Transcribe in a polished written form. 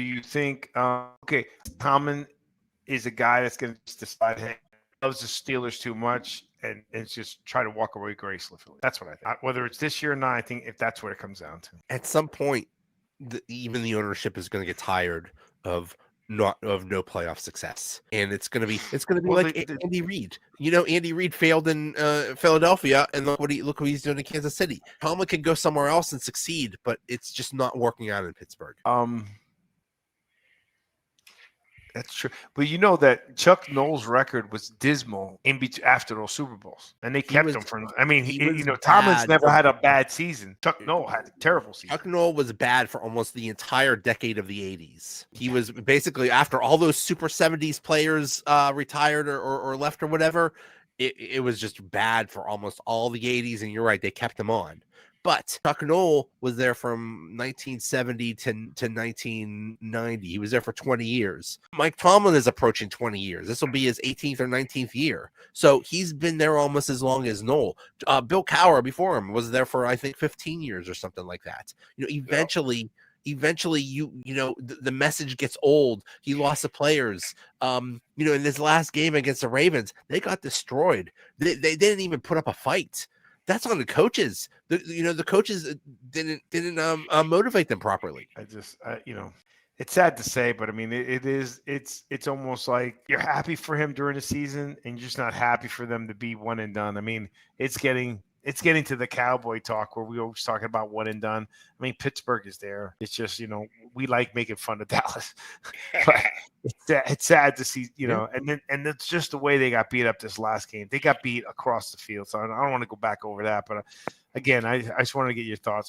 Do you think, okay, Tomlin is a guy that's going to decide, hey, he loves the Steelers too much, and it's just try to walk away gracefully. That's what I think. Whether it's this year or not, I think if that's what it comes down to. At some point, even the ownership is going to get tired of no playoff success, and it's going to be like Andy Reid. Andy Reid failed in Philadelphia, and look what he's doing in Kansas City. Tomlin can go somewhere else and succeed, but it's just not working out in Pittsburgh. That's true, but you know that Chuck Noll's record was dismal after those Super Bowls, and they kept him from. I mean, Tomlin's never had a bad season. Chuck Noll had a terrible season. Chuck Noll was bad for almost the entire decade of the '80s. He was basically, after all those Super '70s players retired or left or whatever, it was just bad for almost all the '80s. And you're right, they kept him on. But Chuck Noll was there from 1970 to 1990. He was there for 20 years. Mike Tomlin is approaching 20 years. This will be his 18th or 19th year. So he's been there almost as long as Noll. Bill Cowher before him was there for, I think, 15 years or something like that. Eventually, the message gets old. He lost the players. In this last game against the Ravens, they got destroyed. They didn't even put up a fight. That's on the coaches. The coaches didn't motivate them properly. It's sad to say, but I mean, it's almost like you're happy for him during the season, and you're just not happy for them to be one and done. I mean, it's getting to the cowboy talk where we always talking about one and done. I mean, Pittsburgh is there. It's just, we like making fun of Dallas, but it's sad to see, and it's just the way they got beat up this last game. They got beat across the field. So I don't want to go back over that, but again, I just want to get your thoughts.